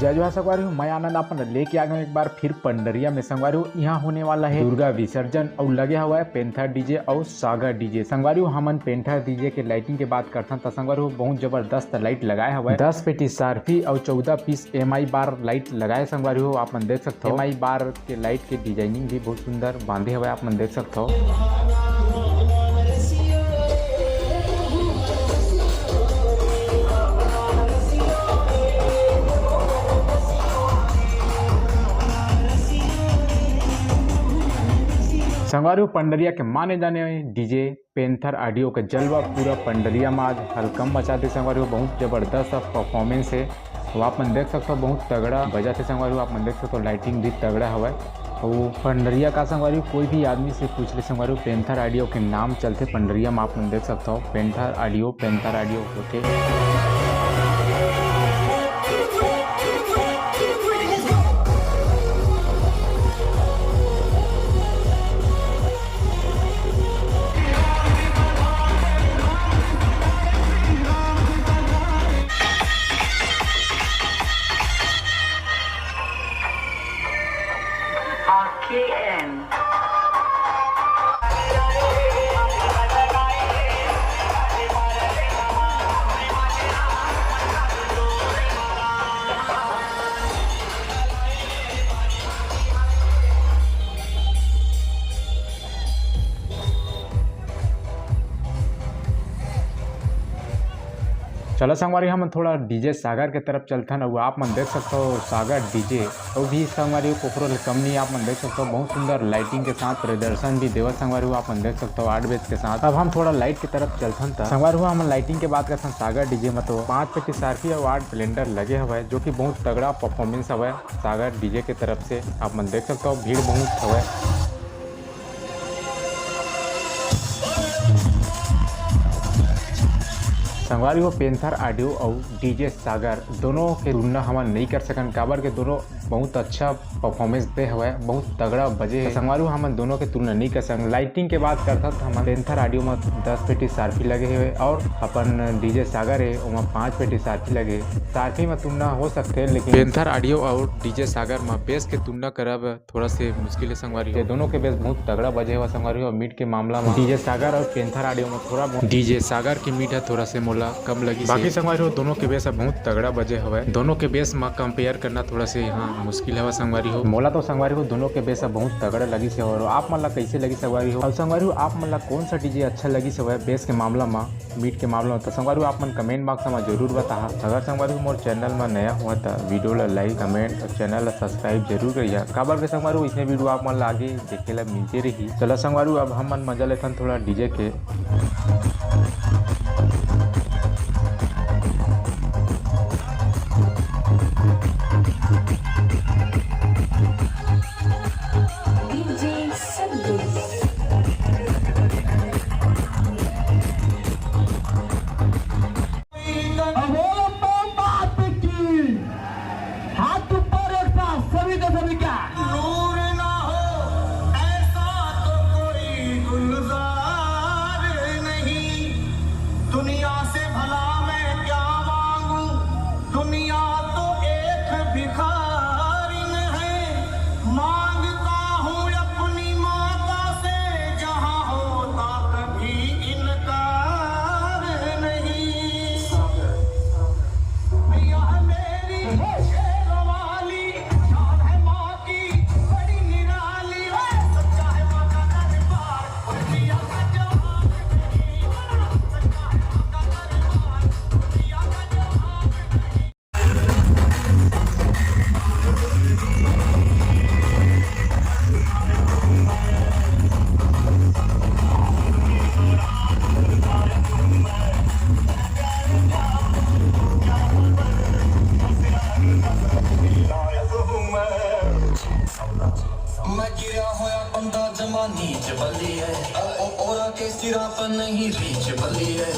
जय जोहार संगवारी हूँ, मैं आनंद अपन लेके आ गया एक बार फिर पंडरिया में। संगवारी हूँ यहाँ होने वाला है दुर्गा विसर्जन और लगे हुआ है पेंथर डीजे और सागर डीजे। संगवारी हूँ हमन पेंथर डीजे के लाइटिंग के बात करते हैं तो संगवारी हूँ बहुत जबरदस्त लाइट लगाया हुआ है। 10 पेटी सारफी और 14 पीस MI बार लाइट लगाए। संगवारी हूँ आप देख सकते हो MI बार के लाइट के डिजाइनिंग भी बहुत सुंदर बांधे हुए आप देख सकते हो। संगवारी पंडरिया के माने जाने डीजे पेंथर ऑडियो का जलवा पूरा पंडरिया में आज हल्कम मचा दे। संगवारी बहुत जबरदस्त परफॉर्मेंस है तो आप मन देख सकते हो, बहुत तगड़ा बजा थे। संगवारी आप मन देख सकते हो लाइटिंग भी तगड़ा हवा और पंडरिया का संगवारी कोई भी आदमी से पूछ ले संगवारी पेंथर ऑडियो के नाम चलते पंडरिया में आप मन देख सकते हो। पेंथर ऑडियो होते। चलो संगवारी हम थोड़ा डीजे सागर के तरफ चलते हैं और आप मन देख सकते हो सागर डीजे और भी संगवारी कोकरो कम नहीं आप मन देख सकते हो। बहुत सुंदर लाइटिंग के साथ प्रदर्शन भी देवत संगवारी आप मन देख सकते हो 8 बेस के साथ। अब हम थोड़ा लाइट की तरफ चलते हैं संगवारी हम लाइटिंग के बात करते हैं सागर डीजे में तो 5 पेटी सारफी और 8 ब्लेंडर लगे हुए जो कि बहुत तगड़ा परफॉर्मेंस हुआ है सागर डीजे के तरफ से। आप मन देख सकते हो भीड़ बहुत हुआ है। संगवारी वो पेंथर ऑडियो और डीजे सागर दोनों के तुलना हम नहीं कर सकन काबर के दोनों बहुत अच्छा परफॉर्मेंस दे हुआ है, बहुत तगड़ा बजे है। संगवारी हम दोनों के तुलना नहीं कर सकते। लाइटिंग के बात करता तो हम पेंथर ऑडियो में 10 पेटी सारफी लगे हुए और अपन डीजे सागर है वहाँ 5 पेटी सारफी लगे। सारफी में तुलना हो सकते हैं लेकिन पेंथर ऑडियो और डीजे सागर में बेस के तुलना करब थोड़ा से मुश्किल है। संगवारी दोनों के बेस बहुत तगड़ा बजे हुआ संगवारी और मीट के मामला में डीजे सागर और पेंथर ऑडियो में थोड़ा डीजे सागर की मीट है थोड़ा से कम लगी। बाकी संगवारी हो दोनों के बेस बहुत तगड़ा बजे हुआ है। दोनों के बेस में कंपेयर करना थोड़ा से यहाँ मुश्किल है। संगवारी हो मोला तो संगवारी हो दोनों के बेस बहुत तगड़ा लगी से और आप मन ला कैसे लगी संगवारी हो। और संगवारी हो आप मन ला कौन सा डीजे अच्छा लगी से बेस के मामला में मीट के मामला में तो संगवारी आप मन कमेंट बॉक्स में जरूर बता। अगर संगवारी हो मोर चैनल में नया हुआ था वीडियो ला लाइक कमेंट और चैनल ला सब्सक्राइब जरूर करिए काबर के संगवारी इसने वीडियो आप मन ला आगे देखे ला मिलते रही। चलो संगवारी अब हम मन मजा लेते थोड़ा डीजे के। नीच बली है और के सिरा पर नहीं रीच बली है।